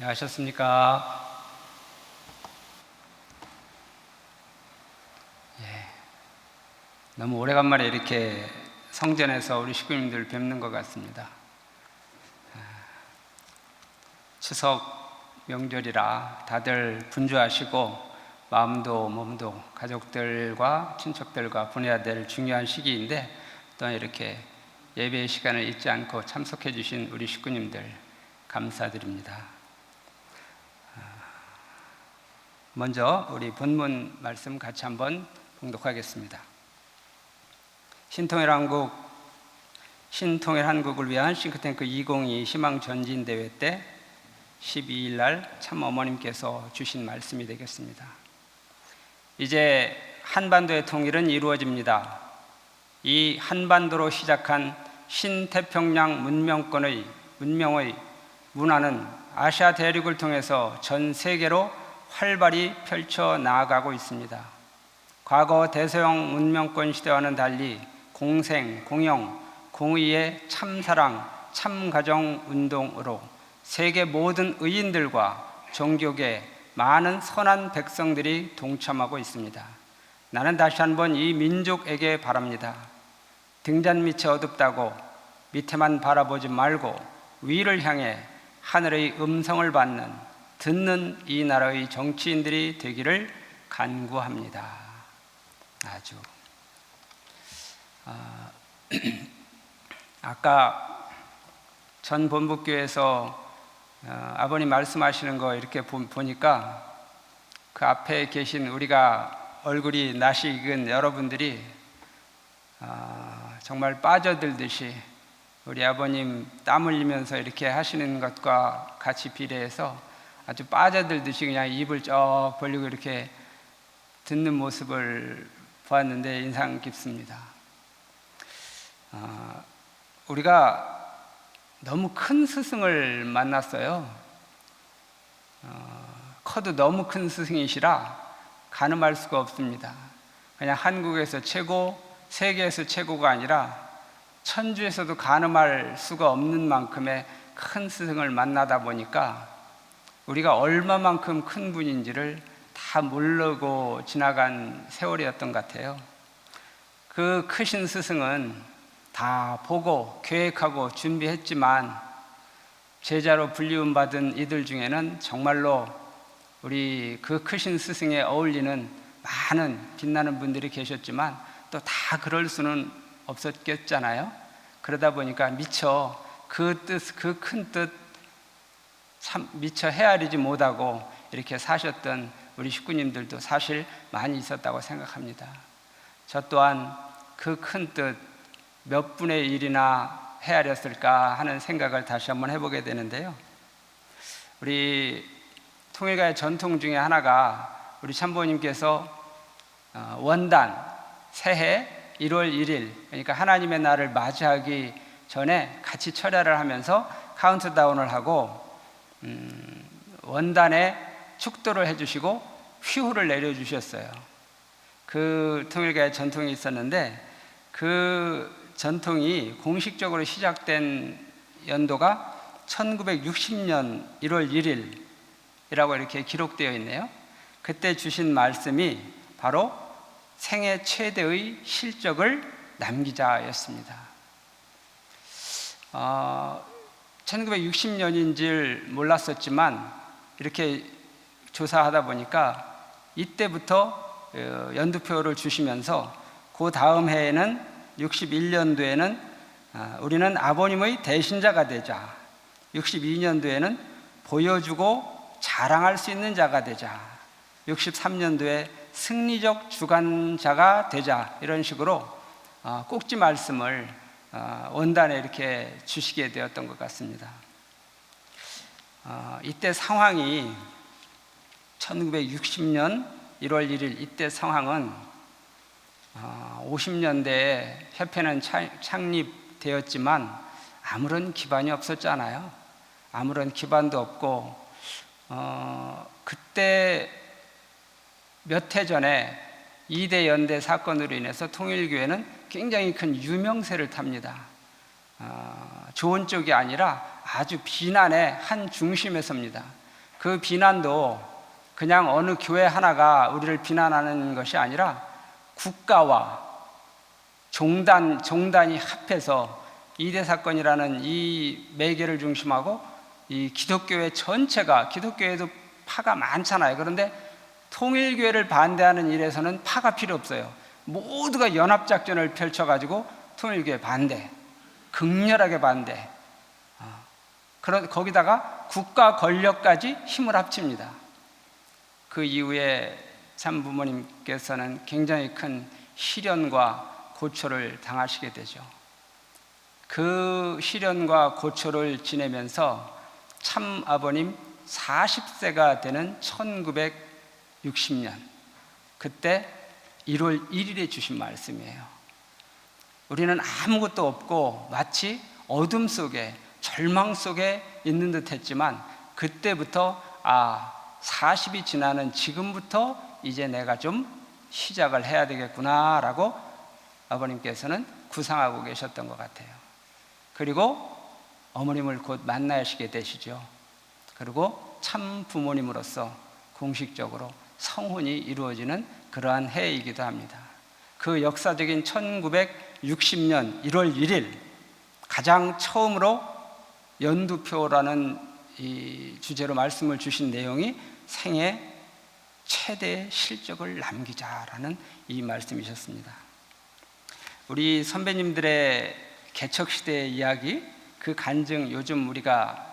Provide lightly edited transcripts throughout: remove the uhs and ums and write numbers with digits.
안녕하셨습니까? 너무 오래간만에 이렇게 성전에서 우리 식구님들 뵙는 것 같습니다. 추석 명절이라 다들 분주하시고 마음도 몸도 가족들과 친척들과 보내야 될 중요한 시기인데 또 이렇게 예배의 시간을 잊지 않고 참석해 주신 우리 식구님들 감사드립니다. 먼저 우리 본문 말씀 같이 한번 봉독하겠습니다. 신통일 한국을 위한 싱크탱크 2022 희망전진대회 때 12일 날 참 어머님께서 주신 말씀이 되겠습니다. 이제 한반도의 통일은 이루어집니다. 이 한반도로 시작한 신태평양 문명의 문화는 아시아 대륙을 통해서 전 세계로 활발히 펼쳐 나아가고 있습니다. 과거 대서양 문명권 시대와는 달리 공생, 공영, 공의의 참사랑, 참가정 운동으로 세계 모든 의인들과 종교계 많은 선한 백성들이 동참하고 있습니다. 나는 다시 한번 이 민족에게 바랍니다. 등잔 밑이 어둡다고 밑에만 바라보지 말고 위를 향해 하늘의 음성을 듣는 이 나라의 정치인들이 되기를 간구합니다. 아까 전 본부교회에서 아버님 말씀하시는 거 이렇게 보니까 그 앞에 계신 우리가 얼굴이 낯이 익은 여러분들이 정말 빠져들듯이 우리 아버님 땀 흘리면서 이렇게 하시는 것과 같이 비례해서 아주 빠져들듯이 그냥 입을 쩍 벌리고 이렇게 듣는 모습을 보았는데 인상 깊습니다. 우리가 너무 큰 스승을 만났어요. 커도 너무 큰 스승이시라 가늠할 수가 없습니다. 그냥 한국에서 최고, 세계에서 최고가 아니라 천주에서도 가늠할 수가 없는 만큼의 큰 스승을 만나다 보니까 우리가 얼마만큼 큰 분인지를 다 모르고 지나간 세월이었던 것 같아요. 그 크신 스승은 다 보고 계획하고 준비했지만 제자로 불리움받은 이들 중에는 정말로 우리 그 크신 스승에 어울리는 많은 빛나는 분들이 계셨지만 또 다 그럴 수는 없었겠잖아요. 그러다 보니까 미처 그 큰 뜻 참 미처 헤아리지 못하고 이렇게 사셨던 우리 식구님들도 사실 많이 있었다고 생각합니다. 저 또한 그 큰 뜻 몇 분의 1이나 헤아렸을까 하는 생각을 다시 한번 해보게 되는데요. 우리 통일가의 전통 중에 하나가 우리 참부님께서 원단 새해 1월 1일 그러니까 하나님의 날을 맞이하기 전에 같이 철야를 하면서 카운트다운을 하고 원단에 축도를 해주시고 휘호를 내려주셨어요. 그 통일가의 전통이 있었는데 그 전통이 공식적으로 시작된 연도가 1960년 1월 1일이라고 이렇게 기록되어 있네요. 그때 주신 말씀이 바로 생애 최대의 실적을 남기자였습니다. 1960년인 줄 몰랐었지만 이렇게 조사하다 보니까 이때부터 연두표를 주시면서 그 다음 해에는 61년도에는 우리는 아버님의 대신자가 되자, 62년도에는 보여주고 자랑할 수 있는 자가 되자, 63년도에 승리적 주관자가 되자, 이런 식으로 꼭지 말씀을 원단에 이렇게 주시게 되었던 것 같습니다. 이때 상황이 1960년 1월 1일 이때 상황은 50년대에 협회는 창립되었지만 아무런 기반이 없었잖아요. 아무런 기반도 없고 그때 몇 해 전에 2대 연대 사건으로 인해서 통일교회는 굉장히 큰 유명세를 탑니다. 좋은 쪽이 아니라 아주 비난의 한 중심에 섭니다. 그 비난도 그냥 어느 교회 하나가 우리를 비난하는 것이 아니라 국가와 종단이 합해서 이대 사건이라는 이 매개를 중심하고 이 기독교회 전체가, 기독교회도 파가 많잖아요. 그런데 통일교회를 반대하는 일에서는 파가 필요 없어요. 모두가 연합작전을 펼쳐가지고 통일교회 반대, 극렬하게 반대. 거기다가 국가 권력까지 힘을 합칩니다. 그 이후에 참부모님께서는 굉장히 큰 시련과 고초를 당하시게 되죠. 그 시련과 고초를 지내면서 참 아버님 40세가 되는 1960년, 그때 1월 1일에 주신 말씀이에요. 우리는 아무것도 없고 마치 어둠 속에, 절망 속에 있는 듯 했지만 그때부터 40이 지나는 지금부터 이제 내가 좀 시작을 해야 되겠구나 라고 아버님께서는 구상하고 계셨던 것 같아요. 그리고 어머님을 곧 만나시게 되시죠. 그리고 참 부모님으로서 공식적으로 성혼이 이루어지는 그러한 해이기도 합니다. 그 역사적인 1960년 1월 1일 가장 처음으로 연두표라는 이 주제로 말씀을 주신 내용이 생애 최대 실적을 남기자라는 이 말씀이셨습니다. 우리 선배님들의 개척시대의 이야기, 그 간증, 요즘 우리가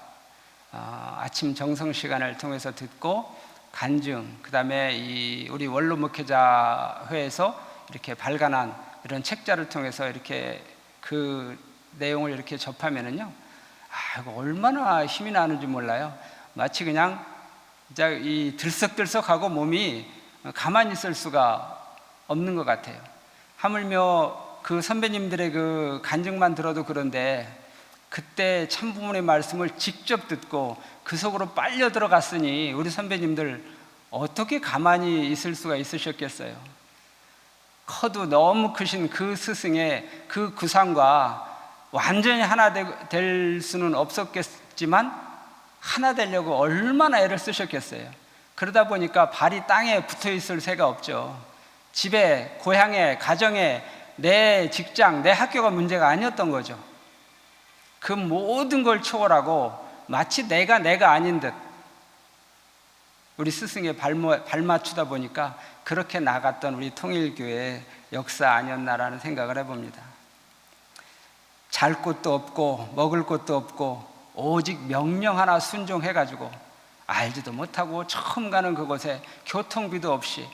아침 정성 시간을 통해서 듣고 간증, 그 다음에 우리 원로 목회자회에서 이렇게 발간한 이런 책자를 통해서 이렇게 그 내용을 이렇게 접하면은요, 이거 얼마나 힘이 나는지 몰라요. 마치 그냥 이 들썩들썩하고 몸이 가만히 있을 수가 없는 것 같아요. 하물며 그 선배님들의 그 간증만 들어도 그런데 그때 참부모의 말씀을 직접 듣고 그 속으로 빨려 들어갔으니 우리 선배님들 어떻게 가만히 있을 수가 있으셨겠어요. 커도 너무 크신 그 스승의 그 구상과 완전히 하나 될 수는 없었겠지만 하나 되려고 얼마나 애를 쓰셨겠어요. 그러다 보니까 발이 땅에 붙어 있을 새가 없죠. 집에, 고향에, 가정에, 내 직장, 내 학교가 문제가 아니었던 거죠. 그 모든 걸 초월하고 마치 내가 아닌 듯 우리 스승에 발맞추다 보니까 그렇게 나갔던 우리 통일교회의 역사 아니었나라는 생각을 해봅니다. 잘 곳도 없고 먹을 곳도 없고 오직 명령 하나 순종해가지고 알지도 못하고 처음 가는 그곳에 교통비도 없이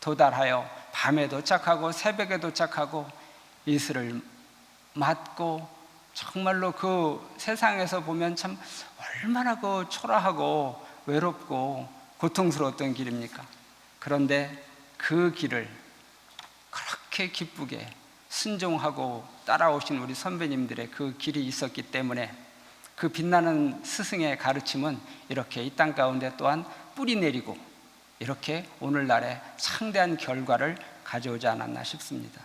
도달하여 밤에 도착하고 새벽에 도착하고 이슬을 맞고 정말로 그 세상에서 보면 참 얼마나 그 초라하고 외롭고 고통스러웠던 길입니까? 그런데 그 길을 그렇게 기쁘게 순종하고 따라오신 우리 선배님들의 그 길이 있었기 때문에 그 빛나는 스승의 가르침은 이렇게 이 땅 가운데 또한 뿌리 내리고 이렇게 오늘날의 상대한 결과를 가져오지 않았나 싶습니다.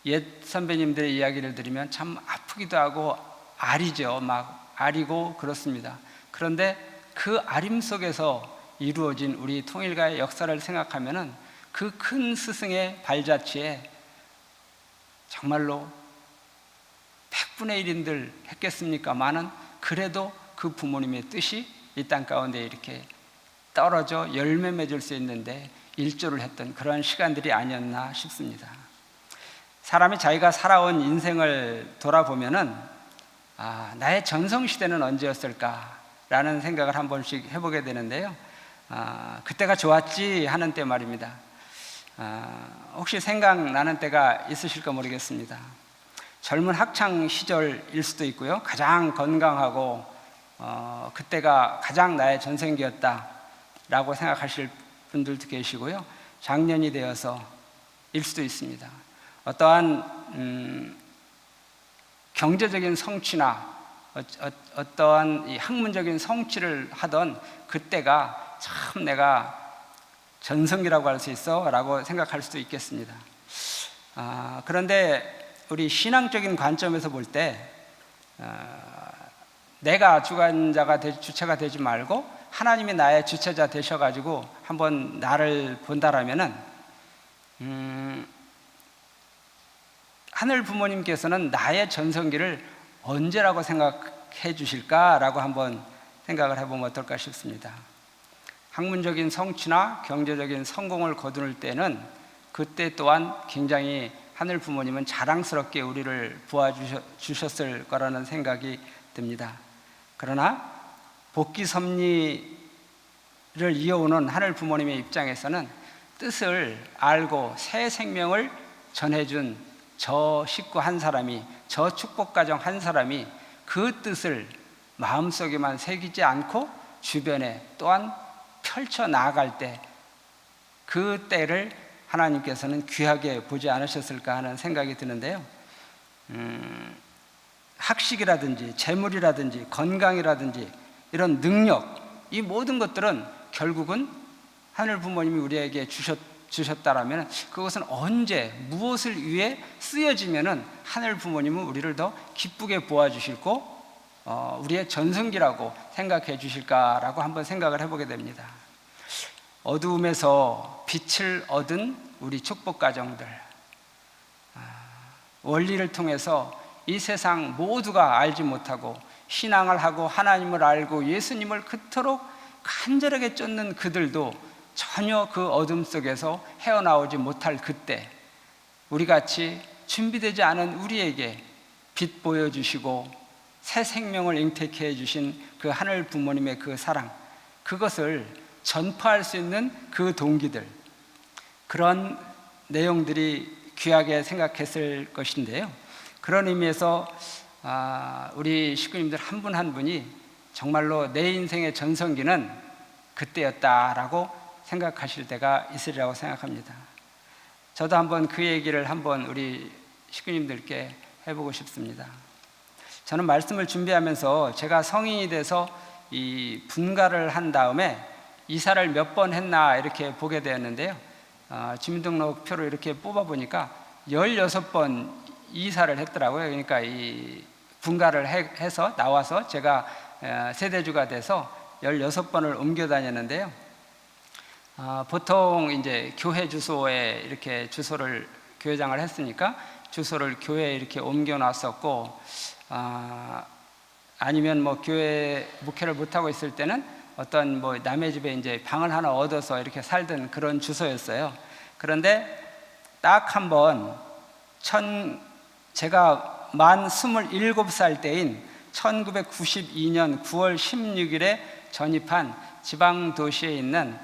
옛 선배님들의 이야기를 들으면 참 아프기도 하고 아리죠. 막 아리고 그렇습니다. 그런데 그 아림 속에서 이루어진 우리 통일가의 역사를 생각하면은 그 큰 스승의 발자취에 정말로 100분의 1인들 했겠습니까마는 그래도 그 부모님의 뜻이 이 땅 가운데 이렇게 떨어져 열매 맺을 수 있는데 일조를 했던 그런 시간들이 아니었나 싶습니다. 사람이 자기가 살아온 인생을 돌아보면은 나의 전성시대는 언제였을까라는 생각을 한 번씩 해보게 되는데요. 그때가 좋았지 하는 때 말입니다. 혹시 생각나는 때가 있으실까 모르겠습니다. 젊은 학창 시절일 수도 있고요. 가장 건강하고 그때가 가장 나의 전성기였다라고 생각하실 분들도 계시고요. 장년이 되어서 일 수도 있습니다. 어떠한 경제적인 성취나 어떠한 이 학문적인 성취를 하던 그때가 참 내가 전성기라고 할 수 있어 라고 생각할 수도 있겠습니다. 그런데 우리 신앙적인 관점에서 볼 때 내가 주관자가 주체가 되지 말고 하나님이 나의 주체자 되셔가지고 한번 나를 본다라면은 하늘 부모님께서는 나의 전성기를 언제라고 생각해 주실까라고 한번 생각을 해보면 어떨까 싶습니다. 학문적인 성취나 경제적인 성공을 거두는 때는 그때 또한 굉장히 하늘 부모님은 자랑스럽게 우리를 보아주셨을 거라는 생각이 듭니다. 그러나 복기 섭리를 이어오는 하늘 부모님의 입장에서는 뜻을 알고 새 생명을 전해준 저 식구 한 사람이, 저 축복가정 한 사람이 그 뜻을 마음속에만 새기지 않고 주변에 또한 펼쳐 나아갈 때 그 때를 하나님께서는 귀하게 보지 않으셨을까 하는 생각이 드는데요. 학식이라든지 재물이라든지 건강이라든지 이런 능력, 이 모든 것들은 결국은 하늘 부모님이 우리에게 주셨다라면 그것은 언제 무엇을 위해 쓰여지면은 하늘 부모님은 우리를 더 기쁘게 보아주실고 우리의 전성기라고 생각해 주실까라고 한번 생각을 해보게 됩니다. 어두움에서 빛을 얻은 우리 축복 가정들, 원리를 통해서 이 세상 모두가 알지 못하고 신앙을 하고 하나님을 알고 예수님을 그토록 간절하게 쫓는 그들도 전혀 그 어둠 속에서 헤어나오지 못할 그때 우리같이 준비되지 않은 우리에게 빛 보여주시고 새 생명을 잉태케 해주신 그 하늘 부모님의 그 사랑, 그것을 전파할 수 있는 그 동기들, 그런 내용들이 귀하게 생각했을 것인데요. 그런 의미에서 우리 식구님들 한 분 한 분이 정말로 내 인생의 전성기는 그때였다라고 생각하실 때가 있으리라고 생각합니다. 저도 한번 그 얘기를 한번 우리 식구님들께 해보고 싶습니다. 저는 말씀을 준비하면서 제가 성인이 돼서 이 분가를 한 다음에 이사를 몇 번 했나 이렇게 보게 되었는데요. 주민등록표를 이렇게 뽑아보니까 16번 이사를 했더라고요. 그러니까 이 분가를 해서 나와서 제가 세대주가 돼서 16번을 옮겨 다녔는데요. 보통 이제 교회 주소에 이렇게 주소를 교회장을 했으니까 주소를 교회에 이렇게 옮겨 놨었고, 아니면 뭐 교회 목회를 못하고 있을 때는 어떤 뭐 남의 집에 이제 방을 하나 얻어서 이렇게 살던 그런 주소였어요. 그런데 딱 한 번 제가 만 27살 때인 1992년 9월 16일에 전입한 지방 도시에 있는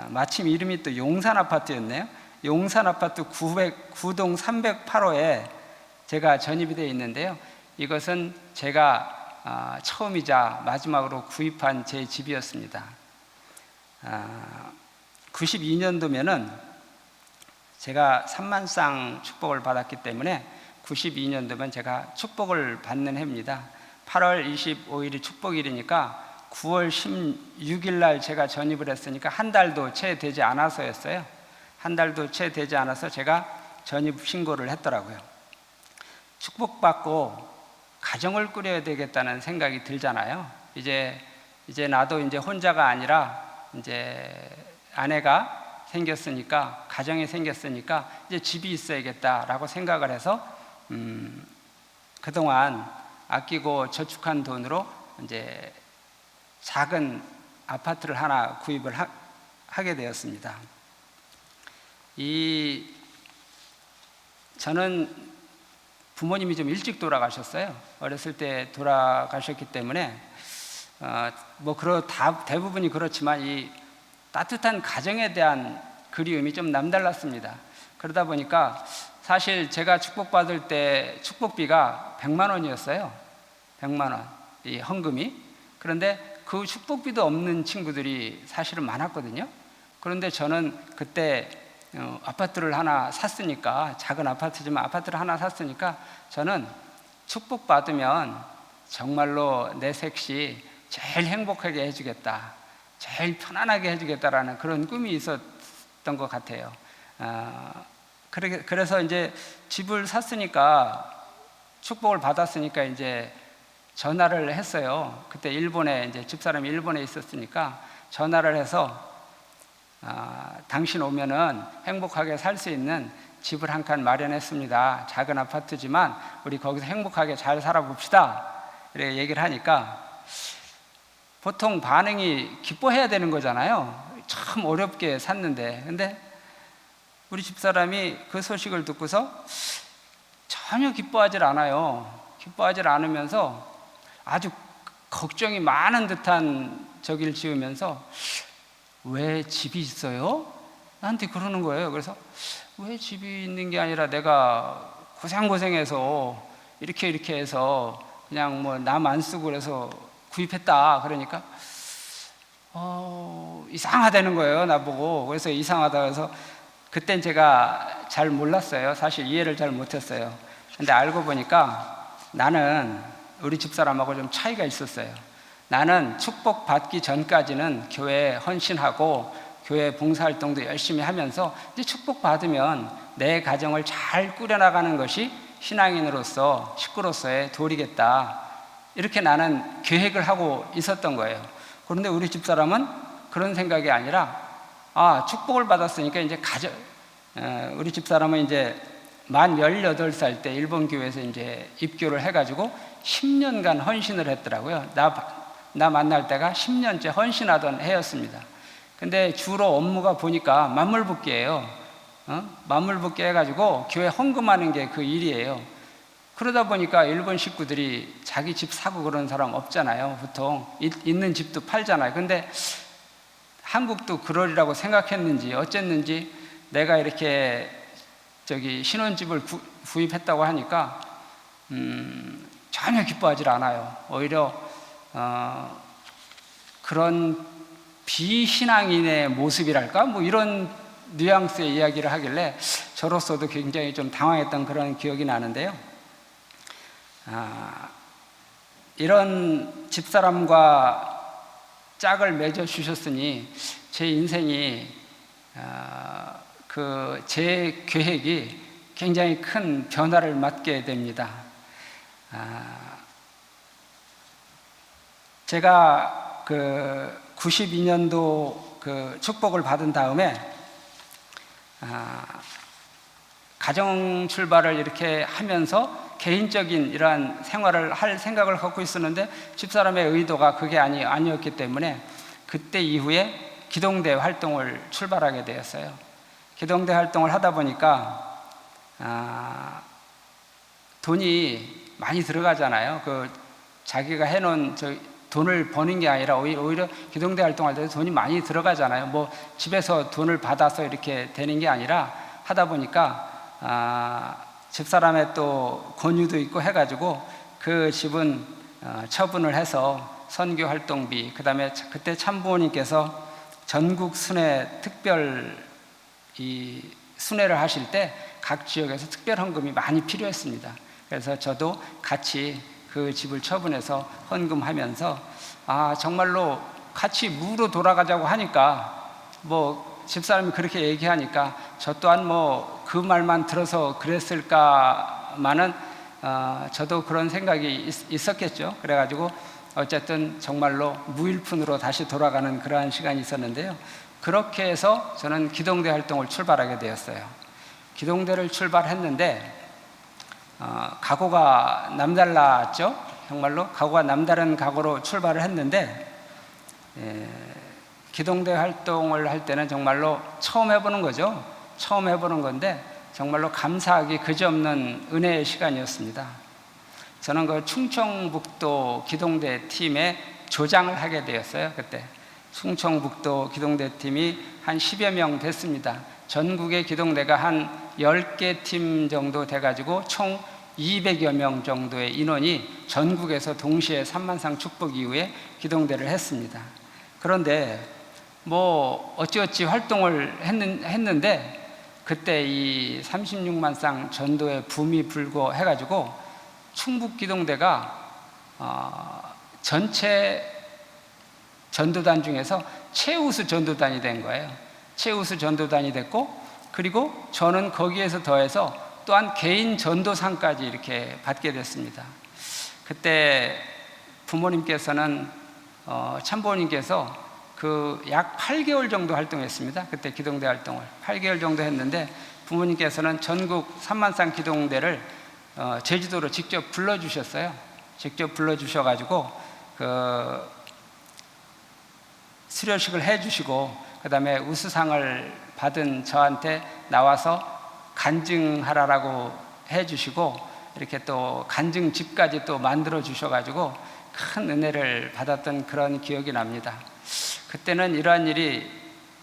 마침 이름이 또 용산 아파트였네요. 용산 아파트 9동 308호에 제가 전입이 되어 있는데요. 이것은 제가 처음이자 마지막으로 구입한 제 집이었습니다. 92년도면은 제가 산만상 축복을 받았기 때문에 92년도면 제가 축복을 받는 해입니다. 8월 25일이 축복일이니까 9월 16일 날 제가 전입을 했으니까 한 달도 채 되지 않아서였어요. 한 달도 채 되지 않아서 제가 전입 신고를 했더라고요. 축복받고 가정을 꾸려야 되겠다는 생각이 들잖아요. 이제 나도 이제 혼자가 아니라 이제 아내가 생겼으니까, 가정이 생겼으니까 이제 집이 있어야겠다라고 생각을 해서 그동안 아끼고 저축한 돈으로 이제 작은 아파트를 하나 구입을 하게 되었습니다. 저는 부모님이 좀 일찍 돌아가셨어요. 어렸을 때 돌아가셨기 때문에 대부분이 그렇지만 이 따뜻한 가정에 대한 그리움이 좀 남달랐습니다. 그러다 보니까 사실 제가 축복받을 때 축복비가 100만 원이었어요. 100만 원, 이 헌금이. 그런데 그 축복비도 없는 친구들이 사실은 많았거든요. 그런데 저는 그때 아파트를 하나 샀으니까, 작은 아파트지만 아파트를 하나 샀으니까 저는 축복받으면 정말로 내 색시 제일 행복하게 해주겠다, 제일 편안하게 해주겠다라는 그런 꿈이 있었던 것 같아요. 그래서 이제 집을 샀으니까, 축복을 받았으니까 이제 전화를 했어요. 그때 일본에 이제 집사람이 일본에 있었으니까 전화를 해서 당신 오면은 행복하게 살 수 있는 집을 한 칸 마련했습니다. 작은 아파트지만 우리 거기서 행복하게 잘 살아봅시다. 이렇게 얘기를 하니까 보통 반응이 기뻐해야 되는 거잖아요. 참 어렵게 샀는데. 근데 우리 집사람이 그 소식을 듣고서 전혀 기뻐하질 않아요. 기뻐하질 않으면서 아주 걱정이 많은 듯한 저기를 지으면서 왜 집이 있어요? 나한테 그러는 거예요. 그래서 왜 집이 있는 게 아니라 내가 고생해서 이렇게 해서 그냥 뭐 남 안 쓰고 그래서 구입했다. 그러니까 이상하다는 거예요, 나보고. 그래서 이상하다 해서 그땐 제가 잘 몰랐어요. 사실 이해를 잘 못했어요. 근데 알고 보니까 나는 우리 집사람하고 좀 차이가 있었어요. 나는 축복받기 전까지는 교회에 헌신하고 교회 봉사활동도 열심히 하면서 이제 축복받으면 내 가정을 잘 꾸려나가는 것이 신앙인으로서 식구로서의 도리겠다. 이렇게 나는 계획을 하고 있었던 거예요. 그런데 우리 집사람은 그런 생각이 아니라 축복을 받았으니까 이제 우리 집사람은 이제 만 18살 때 일본 교회에서 이제 입교를 해가지고 10년간 헌신을 했더라고요. 나 만날 때가 10년째 헌신하던 해였습니다. 근데 주로 업무가 보니까 만물붓기예요. 만물붓기 해가지고 교회 헌금하는 게 그 일이에요. 그러다 보니까 일본 식구들이 자기 집 사고 그런 사람 없잖아요. 보통 있는 집도 팔잖아요. 근데 한국도 그러리라고 생각했는지 어쨌는지 내가 이렇게 신혼집을 구입했다고 하니까 전혀 기뻐하지 않아요. 오히려 그런 비신앙인의 모습이랄까? 뭐 이런 뉘앙스의 이야기를 하길래 저로서도 굉장히 좀 당황했던 그런 기억이 나는데요. 이런 집사람과 짝을 맺어주셨으니 제 인생이 제 계획이 굉장히 큰 변화를 맞게 됩니다. 제가 92년도 축복을 받은 다음에 가정 출발을 이렇게 하면서 개인적인 이러한 생활을 할 생각을 갖고 있었는데 집사람의 의도가 그게 아니었기 때문에 그때 이후에 기동대 활동을 출발하게 되었어요. 기동대 활동을 하다 보니까 돈이 많이 들어가잖아요. 자기가 해놓은 돈을 버는 게 아니라 오히려 기동대 활동할 때 돈이 많이 들어가잖아요. 뭐 집에서 돈을 받아서 이렇게 되는 게 아니라 하다 보니까 집사람의 또 권유도 있고 해가지고 그 집은 처분을 해서 선교 활동비, 그 다음에 그때 참부모님께서 전국 순회 특별 순회를 하실 때 각 지역에서 특별 헌금이 많이 필요했습니다. 그래서 저도 같이 그 집을 처분해서 헌금하면서 정말로 같이 무로 돌아가자고 하니까 뭐 집사람이 그렇게 얘기하니까 저 또한 뭐 그 말만 들어서 그랬을까마는 저도 그런 생각이 있었겠죠. 그래가지고 어쨌든 정말로 무일푼으로 다시 돌아가는 그러한 시간이 있었는데요. 그렇게 해서 저는 기동대 활동을 출발하게 되었어요. 기동대를 출발했는데 각오가 남달랐죠. 정말로 각오가 남다른 각오로 출발을 했는데 기동대 활동을 할 때는 정말로 처음 해보는 거죠. 처음 해보는 건데 정말로 감사하기 그지없는 은혜의 시간이었습니다. 저는 충청북도 기동대 팀의 조장을 하게 되었어요. 그때 충청북도 기동대 팀이 한 10여 명 됐습니다. 전국의 기동대가 한 10개 팀 정도 돼가지고 총 200여 명 정도의 인원이 전국에서 동시에 삼만상 축복 이후에 기동대를 했습니다. 그런데 뭐 어찌어찌 활동을 했는데 그때 이 36만 쌍 전도의 붐이 불고 해가지고 충북 기동대가 전체 전도단 중에서 최우수 전도단이 된 거예요. 최우수 전도단이 됐고, 그리고 저는 거기에서 더해서 또한 개인 전도상까지 이렇게 받게 됐습니다. 그때 부모님께서는 참부모님께서 그 약 8개월 정도 활동했습니다. 그때 기동대 활동을 8개월 정도 했는데 부모님께서는 전국 3만쌍 기동대를 제주도로 직접 불러주셨어요. 직접 불러주셔가지고 그 수료식을 해주시고 그 다음에 우수상을 받은 저한테 나와서 간증하라고 해주시고 이렇게 또 간증집까지 또 만들어 주셔가지고 큰 은혜를 받았던 그런 기억이 납니다. 그때는 이러한 일이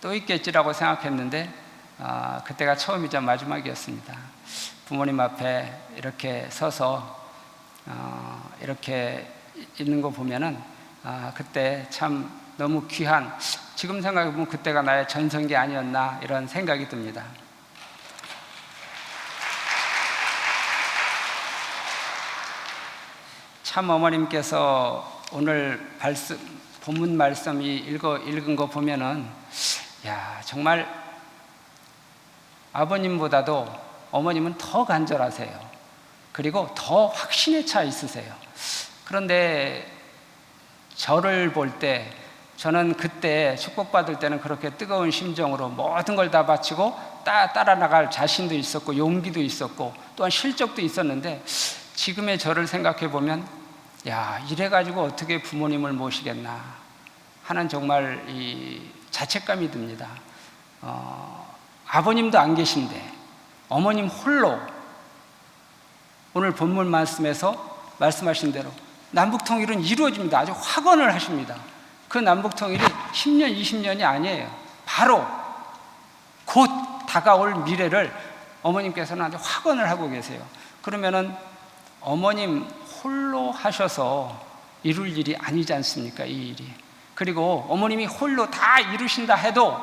또 있겠지라고 생각했는데 그때가 처음이자 마지막이었습니다. 부모님 앞에 이렇게 서서 이렇게 있는 거 보면은 그때 참 너무 귀한, 지금 생각해보면 그때가 나의 전성기 아니었나 이런 생각이 듭니다. 참 어머님께서 오늘 본문 말씀이 읽은 거 보면은 정말 아버님보다도 어머님은 더 간절하세요. 그리고 더 확신에 차 있으세요. 그런데 저를 볼 때 저는 그때 축복받을 때는 그렇게 뜨거운 심정으로 모든 걸 다 바치고 따라 나갈 자신도 있었고 용기도 있었고 또한 실적도 있었는데 지금의 저를 생각해 보면 이래가지고 어떻게 부모님을 모시겠나 하는 정말 이 자책감이 듭니다. 아버님도 안 계신데 어머님 홀로 오늘 본문 말씀에서 말씀하신 대로 남북통일은 이루어집니다. 아주 확언을 하십니다. 그 남북통일이 10년, 20년이 아니에요. 바로 곧 다가올 미래를 어머님께서는 아주 확언을 하고 계세요. 그러면은 어머님 홀로 하셔서 이룰 일이 아니지 않습니까? 이 일이. 그리고 어머님이 홀로 다 이루신다 해도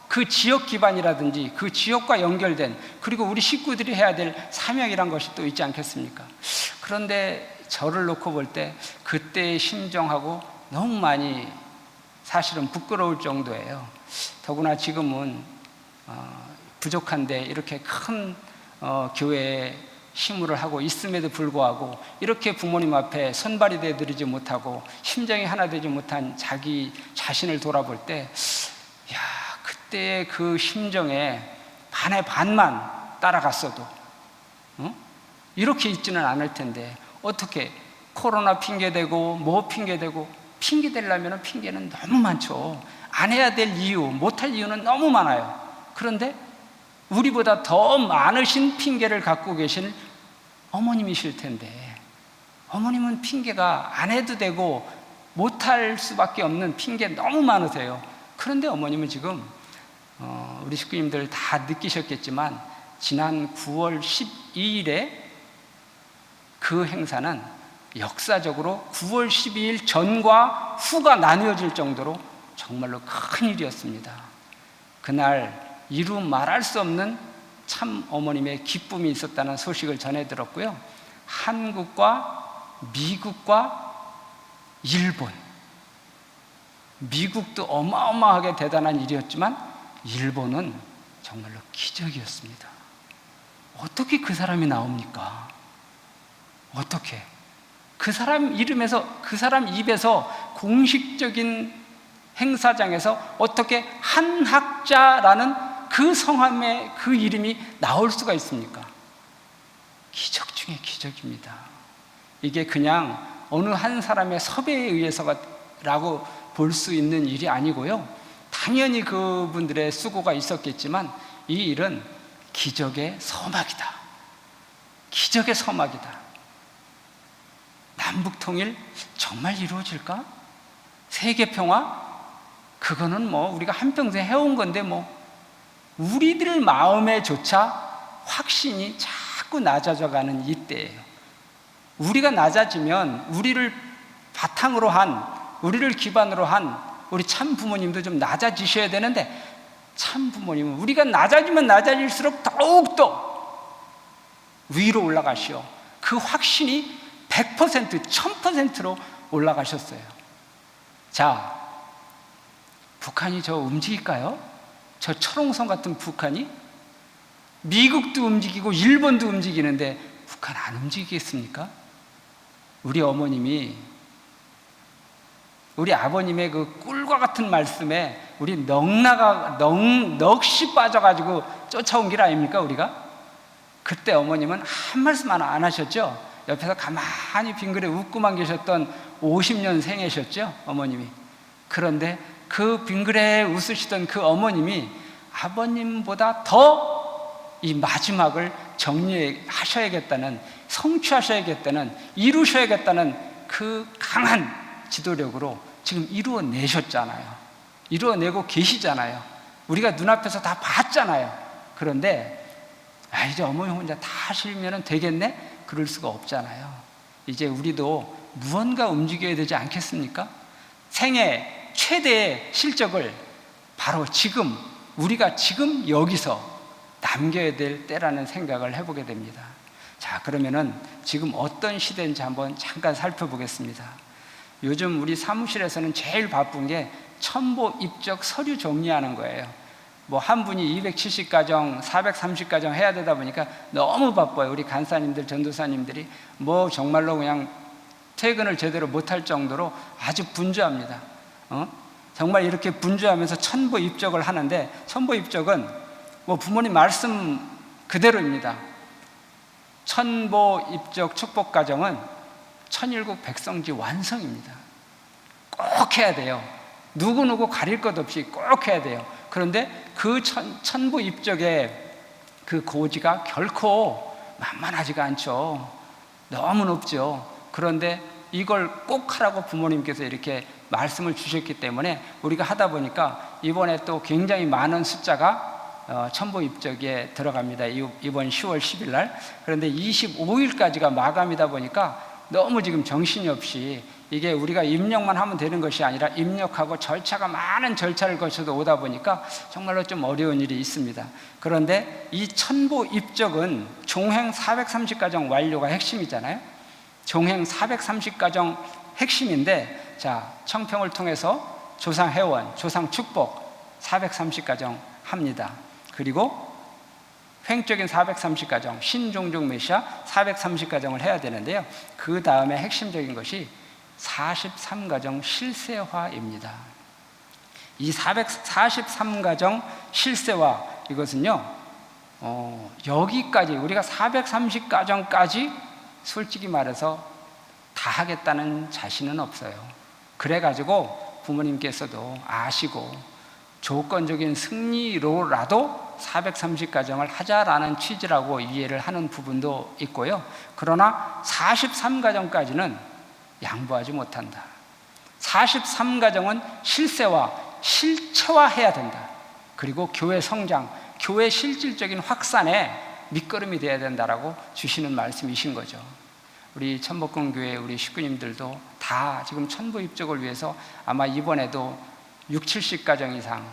그 지역 기반이라든지 그 지역과 연결된 그리고 우리 식구들이 해야 될 사명이란 것이 또 있지 않겠습니까? 그런데 저를 놓고 볼 때 그때의 심정하고 너무 많이 사실은 부끄러울 정도예요. 더구나 지금은 부족한데 이렇게 큰 교회에 심우를 하고 있음에도 불구하고 이렇게 부모님 앞에 손발이 되드리지 못하고 심정이 하나 되지 못한 자기 자신을 돌아볼 때 그때의 그 심정에 반의 반만 따라갔어도 이렇게 있지는 않을 텐데 어떻게 코로나 핑계대고 뭐 핑계대고 핑계대려면 핑계는 너무 많죠. 안 해야 될 이유, 못할 이유는 너무 많아요. 그런데 우리보다 더 많으신 핑계를 갖고 계신 어머님이실 텐데 어머님은 핑계가 안 해도 되고 못할 수밖에 없는 핑계 너무 많으세요. 그런데 어머님은 지금 우리 식구님들 다 느끼셨겠지만 지난 9월 12일에 그 행사는 역사적으로 9월 12일 전과 후가 나뉘어질 정도로 정말로 큰 일이었습니다. 그날 이루 말할 수 없는 참 어머님의 기쁨이 있었다는 소식을 전해 들었고요. 한국과 미국과 일본, 미국도 어마어마하게 대단한 일이었지만 일본은 정말로 기적이었습니다. 어떻게 그 사람이 나옵니까? 어떻게? 그 사람 이름에서, 그 사람 입에서 공식적인 행사장에서 어떻게 한학자라는 그 성함의 그 이름이 나올 수가 있습니까? 기적 중에 기적입니다. 이게 그냥 어느 한 사람의 섭외에 의해서라고 볼 수 있는 일이 아니고요. 당연히 그분들의 수고가 있었겠지만 이 일은 기적의 서막이다. 기적의 서막이다. 남북통일 정말 이루어질까? 세계평화? 그거는 뭐 우리가 한평생 해온 건데 뭐 우리들 마음에조차 확신이 자꾸 낮아져 가는 이때예요. 우리가 낮아지면 우리를 바탕으로 한, 우리를 기반으로 한 우리 참 부모님도 좀 낮아지셔야 되는데 참 부모님은 우리가 낮아지면 낮아질수록 더욱더 위로 올라가시오. 그 확신이 100%, 1000%로 올라가셨어요. 자, 북한이 저 움직일까요? 저 철옹성 같은 북한이? 미국도 움직이고 일본도 움직이는데 북한 안 움직이겠습니까? 우리 어머님이 우리 아버님의 그 꿀과 같은 말씀에 우리 넋이 빠져가지고 쫓아온 길 아닙니까, 우리가? 그때 어머님은 한 말씀 하나 안 하셨죠? 옆에서 가만히 빙그레 웃고만 계셨던 50년 생애셨죠, 어머님이. 그런데 그 빙그레 웃으시던 그 어머님이 아버님보다 더 이 마지막을 정리하셔야겠다는, 성취하셔야겠다는, 이루셔야겠다는 그 강한 지도력으로 지금 이루어내셨잖아요. 이루어내고 계시잖아요. 우리가 눈앞에서 다 봤잖아요. 그런데 이제 어머니 혼자 다 하시면 되겠네? 그럴 수가 없잖아요. 이제 우리도 무언가 움직여야 되지 않겠습니까? 생애 최대의 실적을 바로 지금, 우리가 지금 여기서 남겨야 될 때라는 생각을 해보게 됩니다. 자, 그러면은 지금 어떤 시대인지 한번 잠깐 살펴보겠습니다. 요즘 우리 사무실에서는 제일 바쁜 게 첨보 입적 서류 정리하는 거예요. 뭐 한 분이 270가정, 430가정 해야 되다 보니까 너무 바빠요. 우리 간사님들, 전도사님들이 뭐 정말로 그냥 퇴근을 제대로 못할 정도로 아주 분주합니다. 정말 이렇게 분주하면서 첨보 입적을 하는데, 첨보 입적은 뭐 부모님 말씀 그대로입니다. 첨보 입적 축복 가정은 천일국 백성지 완성입니다. 꼭 해야 돼요. 누구누구 가릴 것 없이 꼭 해야 돼요. 그런데 그 첨보 입적의 그 고지가 결코 만만하지가 않죠. 너무 높죠. 그런데 이걸 꼭 하라고 부모님께서 이렇게 말씀을 주셨기 때문에 우리가 하다 보니까 이번에 또 굉장히 많은 숫자가 첨보 입적에 들어갑니다. 이번 10월 10일 날. 그런데 25일까지가 마감이다 보니까 너무 지금 정신이 없이, 이게 우리가 입력만 하면 되는 것이 아니라 입력하고 절차가 많은 절차를 거쳐서 오다 보니까 정말로 좀 어려운 일이 있습니다. 그런데 이 첨보 입적은 종행 430가정 완료가 핵심이잖아요. 종행 430가정 핵심인데, 자, 청평을 통해서 조상 회원, 조상 축복 430가정 합니다. 그리고 횡적인 430가정, 신종족 메시아 430가정을 해야 되는데요. 그 다음에 핵심적인 것이 43가정 실세화입니다. 이 443가정 실세화, 이것은요, 여기까지 우리가 430가정까지 솔직히 말해서 다 하겠다는 자신은 없어요. 그래가지고 부모님께서도 아시고 조건적인 승리로라도 430가정을 하자라는 취지라고 이해를 하는 부분도 있고요. 그러나 43가정까지는 양보하지 못한다. 43가정은 실세화, 실체화해야 된다. 그리고 교회 성장, 교회 실질적인 확산에 밑거름이 되어야 된다라고 주시는 말씀이신 거죠. 우리 천복궁교회 우리 식구님들도 다 지금 첨보 입적을 위해서 아마 이번에도 60-70가정 이상,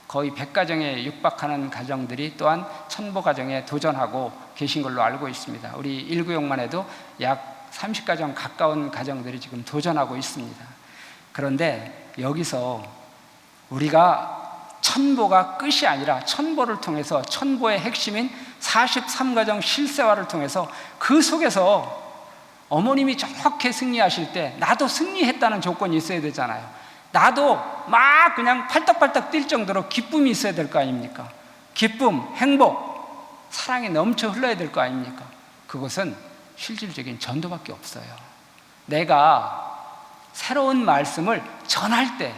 거의 100가정에 육박하는 가정들이 또한 첨보 가정에 도전하고 계신 걸로 알고 있습니다. 우리 일구역만 해도 약 30가정 가까운 가정들이 지금 도전하고 있습니다. 그런데 여기서 우리가 첨보가 끝이 아니라 첨보를 통해서, 첨보의 핵심인 43가정 실세화를 통해서 그 속에서 어머님이 저렇게 승리하실 때 나도 승리했다는 조건이 있어야 되잖아요. 나도 막 그냥 팔딱팔딱 뛸 정도로 기쁨이 있어야 될 거 아닙니까? 기쁨, 행복, 사랑이 넘쳐 흘러야 될 거 아닙니까? 그것은 실질적인 전도밖에 없어요. 내가 새로운 말씀을 전할 때,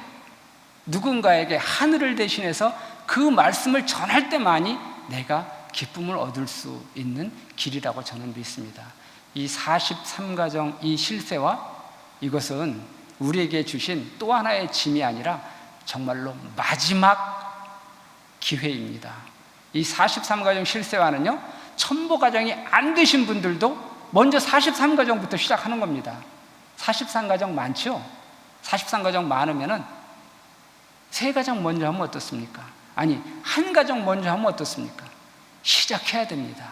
누군가에게 하늘을 대신해서 그 말씀을 전할 때만이 내가 기쁨을 얻을 수 있는 길이라고 저는 믿습니다. 이 43가정 이 실세와 이것은 우리에게 주신 또 하나의 짐이 아니라 정말로 마지막 기회입니다. 이 43가정 실세화는요, 첨보 가정이 안 되신 분들도 먼저 43가정부터 시작하는 겁니다. 43가정 많죠? 43가정 많으면은 3가정 먼저 하면 어떻습니까? 아니, 1가정 먼저 하면 어떻습니까? 시작해야 됩니다.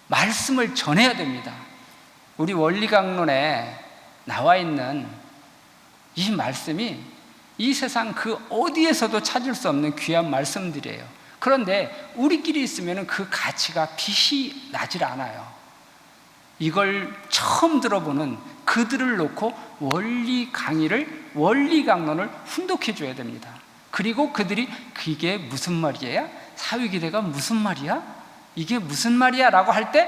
말씀을 전해야 됩니다. 우리 원리강론에 나와 있는 이 말씀이 이 세상 그 어디에서도 찾을 수 없는 귀한 말씀들이에요. 그런데 우리끼리 있으면 그 가치가 빛이 나질 않아요. 이걸 처음 들어보는 그들을 놓고 원리 강론을 훈독해 줘야 됩니다. 그리고 그들이 이게 무슨 말이야? 사위기대가 무슨 말이야? 이게 무슨 말이야? 라고 할 때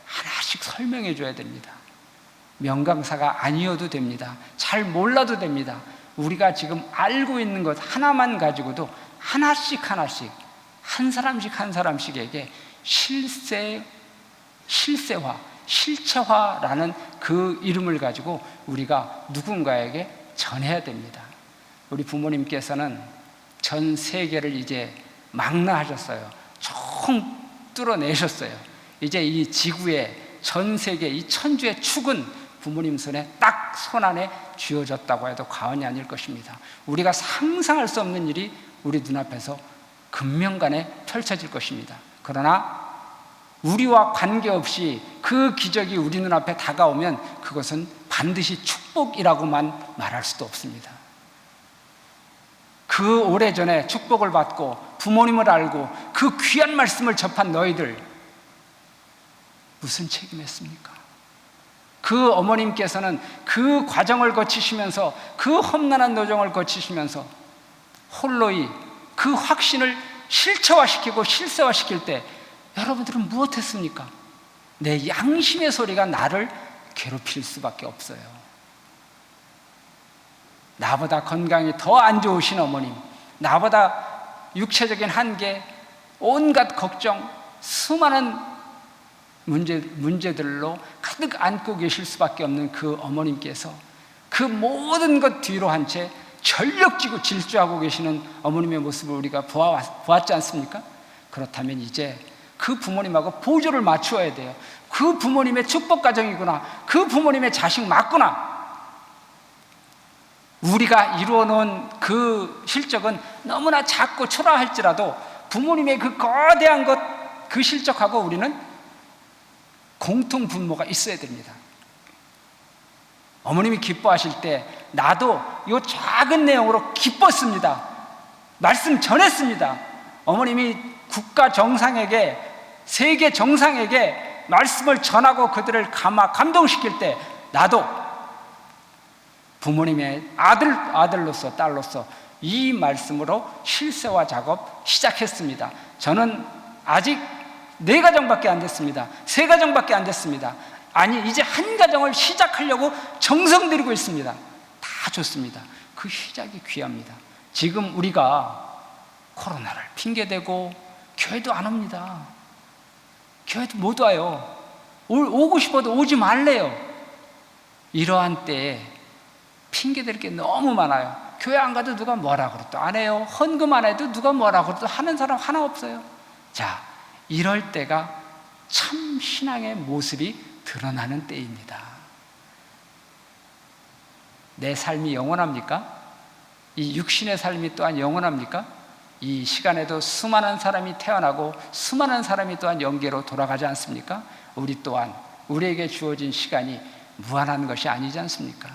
하나씩 설명해 줘야 됩니다. 명강사가 아니어도 됩니다. 잘 몰라도 됩니다. 우리가 지금 알고 있는 것 하나만 가지고도 하나씩 한 사람씩에게 실세화, 실체화라는 그 이름을 가지고 우리가 누군가에게 전해야 됩니다. 우리 부모님께서는 전 세계를 이제 망라하셨어요. 총 뚫어내셨어요. 이제 이 지구의 전 세계 이 천주의 축은 부모님 손에 딱 손 안에 쥐어졌다고 해도 과언이 아닐 것입니다. 우리가 상상할 수 없는 일이 우리 눈앞에서 금명간에 펼쳐질 것입니다. 그러나 우리와 관계없이 그 기적이 우리 눈앞에 다가오면 그것은 반드시 축복이라고만 말할 수도 없습니다. 그 오래전에 축복을 받고 부모님을 알고 그 귀한 말씀을 접한 너희들 무슨 책임했습니까? 그 어머님께서는 그 과정을 거치시면서 그 험난한 노정을 거치시면서 홀로이 그 확신을 실체화시키고 실세화시킬 때 여러분들은 무엇했습니까? 내 양심의 소리가 나를 괴롭힐 수밖에 없어요. 나보다 건강이 더 안 좋으신 어머님, 나보다 육체적인 한계, 온갖 걱정, 수많은 문제들로 가득 안고 계실 수밖에 없는 그 어머님께서 그 모든 것 뒤로 한 채 전력지고 질주하고 계시는 어머님의 모습을 우리가 보았지 않습니까? 그렇다면 이제 그 부모님하고 보조를 맞추어야 돼요. 그 부모님의 축복 가정이구나, 그 부모님의 자식 맞구나. 우리가 이루어놓은 그 실적은 너무나 작고 초라할지라도 부모님의 그 거대한 것, 그 실적하고 우리는 공통 분모가 있어야 됩니다. 어머님이 기뻐하실 때 나도 이 작은 내용으로 기뻤습니다. 말씀 전했습니다. 어머님이 국가 정상에게, 세계 정상에게 말씀을 전하고 그들을 감동시킬 때 나도 부모님의 아들로서 딸로서 이 말씀으로 실세화 작업 시작했습니다. 저는 아직 4가정밖에 안 됐습니다. 3가정밖에 안 됐습니다. 아니 이제 한 가정을 시작하려고 정성 들이고 있습니다. 다 좋습니다. 그 시작이 귀합니다. 지금 우리가 코로나를 핑계대고 교회도 안 옵니다. 교회도 못 와요. 오고 싶어도 오지 말래요. 이러한 때에 핑계댈 게 너무 많아요. 교회 안 가도 누가 뭐라 그래도 안 해요. 헌금 안 해도 누가 뭐라 그래도 하는 사람 하나 없어요. 자, 이럴 때가 참 신앙의 모습이 드러나는 때입니다. 내 삶이 영원합니까? 이 육신의 삶이 또한 영원합니까? 이 시간에도 수많은 사람이 태어나고 수많은 사람이 또한 영계로 돌아가지 않습니까? 우리 또한 우리에게 주어진 시간이 무한한 것이 아니지 않습니까?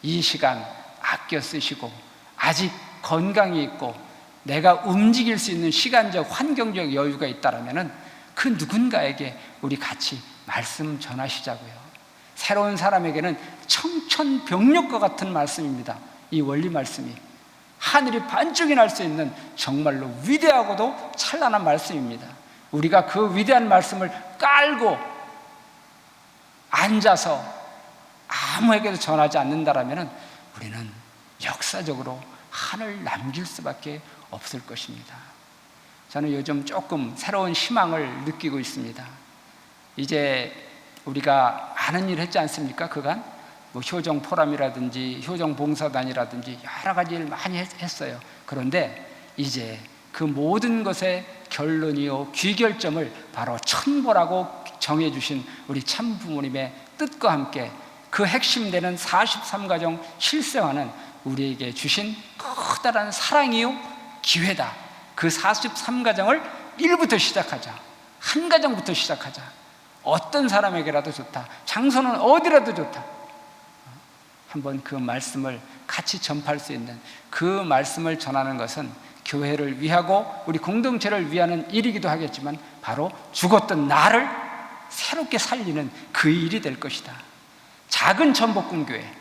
이 시간 아껴 쓰시고 아직 건강이 있고 내가 움직일 수 있는 시간적 환경적 여유가 있다면 그 누군가에게 우리 같이 말씀 전하시자고요. 새로운 사람에게는 청천벽력과 같은 말씀입니다. 이 원리 말씀이 하늘이 반쪽이 날 수 있는 정말로 위대하고도 찬란한 말씀입니다. 우리가 그 위대한 말씀을 깔고 앉아서 아무에게도 전하지 않는다면 우리는 역사적으로 한을 남길 수밖에 없을 것입니다. 저는 요즘 조금 새로운 희망을 느끼고 있습니다. 이제 우리가 많은 일을 했지 않습니까? 그간 뭐 효정 포럼이라든지 효정 봉사단이라든지 여러 가지 일 많이 했어요. 그런데 이제 그 모든 것의 결론이요 귀결점을 바로 천보라고 정해주신 우리 참 부모님의 뜻과 함께 그 핵심되는 43가정 실생활은 우리에게 주신 커다란 사랑이요 기회다. 그 43가정을 1부터 시작하자. 한 가정부터 시작하자. 어떤 사람에게라도 좋다. 장소는 어디라도 좋다. 한번 그 말씀을 같이 전파할 수 있는 그 말씀을 전하는 것은 교회를 위하고 우리 공동체를 위하는 일이기도 하겠지만 바로 죽었던 나를 새롭게 살리는 그 일이 될 것이다. 작은 천복궁교회,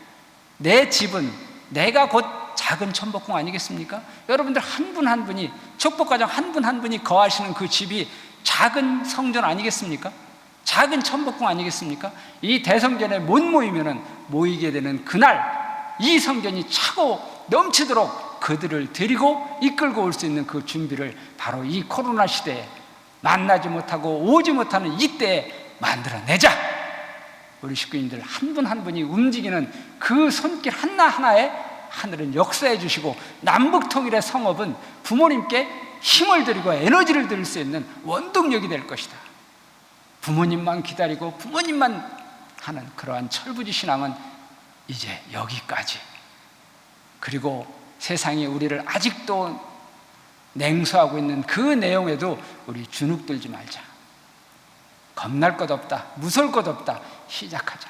내 집은 내가 곧 작은 천복궁 아니겠습니까? 여러분들 한 분 한 분이, 축복가정 한 분 한 분이 거하시는 그 집이 작은 성전 아니겠습니까? 작은 천복궁 아니겠습니까? 이 대성전에 못 모이면은 모이게 되는 그날 이 성전이 차고 넘치도록 그들을 데리고 이끌고 올 수 있는 그 준비를 바로 이 코로나 시대에 만나지 못하고 오지 못하는 이때에 만들어내자. 우리 식구님들 한 분 한 분이 움직이는 그 손길 하나하나에 하늘은 역사해 주시고 남북통일의 성업은 부모님께 힘을 드리고 에너지를 드릴 수 있는 원동력이 될 것이다. 부모님만 기다리고 부모님만 하는 그러한 철부지 신앙은 이제 여기까지. 그리고 세상이 우리를 아직도 냉소하고 있는 그 내용에도 우리 주눅들지 말자. 겁날 것 없다, 무서울 것 없다. 시작하자.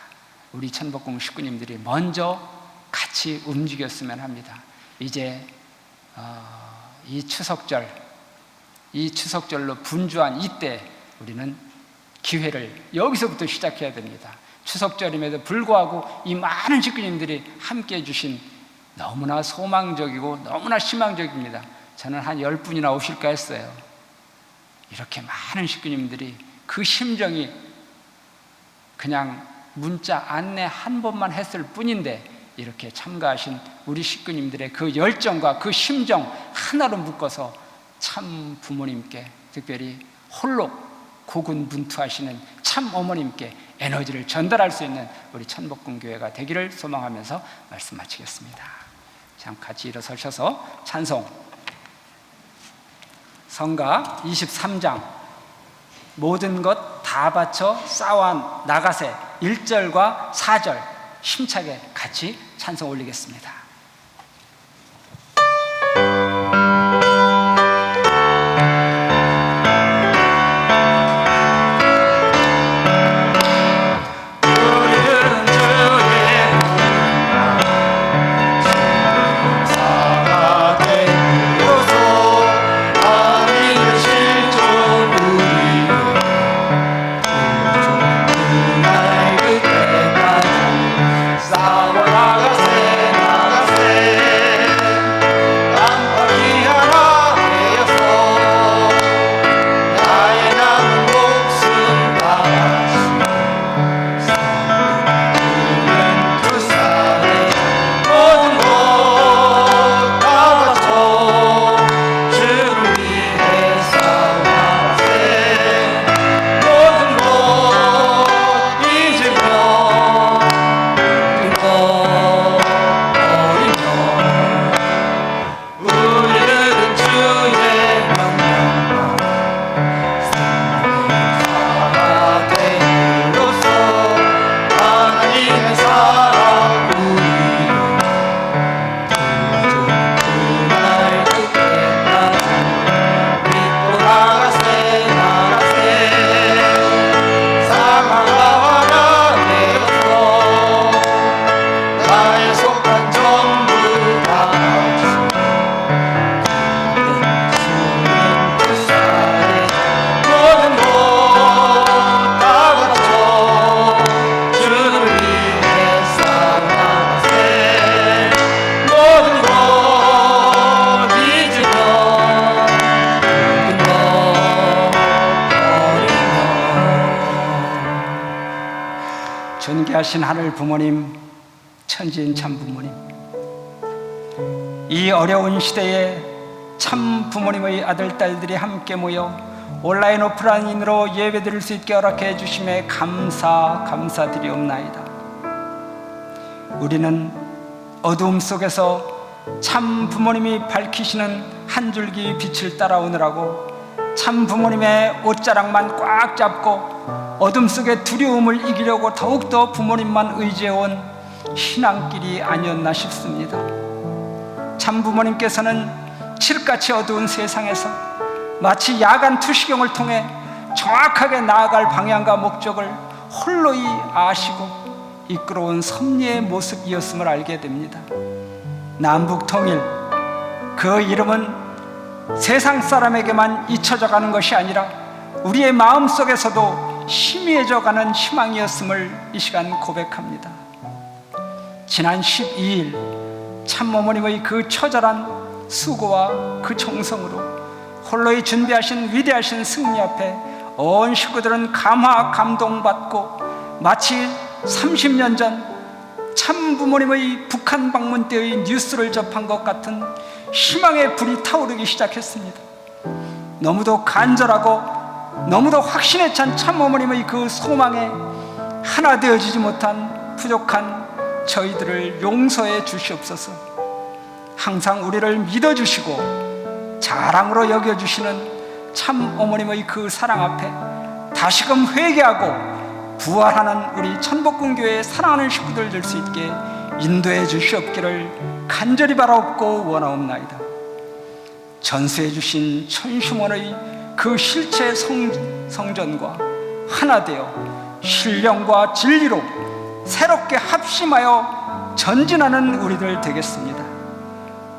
우리 천복궁 식구님들이 먼저 같이 움직였으면 합니다. 이제 이 추석절로 분주한 이때 우리는 기회를 여기서부터 시작해야 됩니다. 추석절임에도 불구하고 이 많은 식구님들이 함께해 주신 너무나 소망적이고 너무나 희망적입니다. 저는 한 10분이나 오실까 했어요. 이렇게 많은 식구님들이 그 심정이 그냥 문자 안내 한 번만 했을 뿐인데 이렇게 참가하신 우리 식구님들의 그 열정과 그 심정 하나로 묶어서 참 부모님께, 특별히 홀로 고군분투하시는 참 어머님께 에너지를 전달할 수 있는 우리 천복궁교회가 되기를 소망하면서 말씀 마치겠습니다. 참 같이 일어서셔서 찬송 성가 23장 모든 것 다 바쳐 쌓아 나가세 1절과 4절 힘차게 같이 찬송 올리겠습니다. 존귀하신 하늘 부모님, 천지인 참 부모님, 이 어려운 시대에 참 부모님의 아들, 딸들이 함께 모여 온라인 오프라인으로 예배 드릴 수 있게 허락해 주심에 감사드리옵나이다. 우리는 어두움 속에서 참 부모님이 밝히시는 한 줄기 빛을 따라오느라고 참 부모님의 옷자락만 꽉 잡고 어둠 속의 두려움을 이기려고 더욱더 부모님만 의지해온 신앙길이 아니었나 싶습니다. 참 부모님께서는 칠같이 어두운 세상에서 마치 야간 투시경을 통해 정확하게 나아갈 방향과 목적을 홀로이 아시고 이끌어온 섭리의 모습이었음을 알게 됩니다. 남북통일, 그 이름은 세상 사람에게만 잊혀져 가는 것이 아니라 우리의 마음속에서도 희미해져 가는 희망이었음을 이 시간 고백합니다. 지난 12일 참어머님의 그 처절한 수고와 그 정성으로 홀로이 준비하신 위대하신 승리 앞에 온 식구들은 감화 감동받고 마치 30년 전 참부모님의 북한 방문 때의 뉴스를 접한 것 같은 희망의 불이 타오르기 시작했습니다. 너무도 간절하고 너무도 확신에 찬 참어머님의 그 소망에 하나 되어지지 못한 부족한 저희들을 용서해 주시옵소서. 항상 우리를 믿어주시고 자랑으로 여겨주시는 참어머님의 그 사랑 앞에 다시금 회개하고 부활하는 우리 천복궁교회의 사랑하는 식구들 될 수 있게 인도해 주시옵기를 간절히 바라옵고 원하옵나이다. 전수해 주신 천수문의 그 실체 성전과 하나 되어 신령과 진리로 새롭게 합심하여 전진하는 우리들 되겠습니다.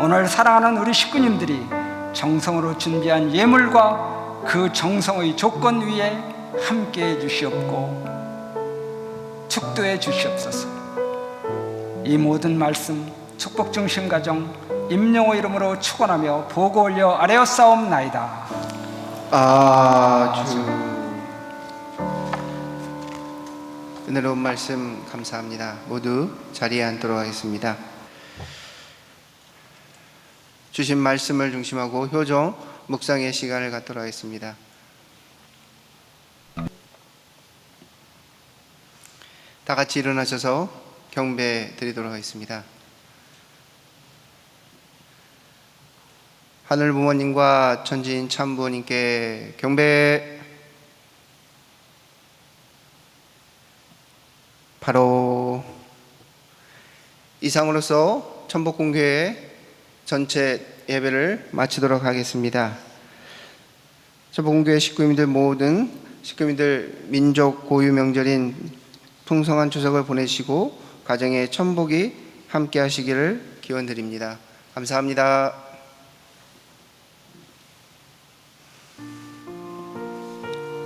오늘 사랑하는 우리 식구님들이 정성으로 준비한 예물과 그 정성의 조건 위에 함께해 주시옵고 축도해 주시옵소서. 이 모든 말씀 축복 중심 가정 임영호 이름으로 축원하며 보고 올려 아뢰었사옵나이다. 아주 은혜로운 말씀 감사합니다. 모두 자리에 앉도록 하겠습니다. 주신 말씀을 중심하고 효종 묵상의 시간을 갖도록 하겠습니다. 다 같이 일어나셔서 경배 드리도록 하겠습니다. 하늘 부모님과 천지인 참부모님께 경배. 바로 이상으로서 천복궁교회 전체 예배를 마치도록 하겠습니다. 천복궁교회 식구님들 모든 식구님들 민족 고유 명절인 풍성한 추석을 보내시고 가정의 천복이 함께 하시기를 기원드립니다. 감사합니다.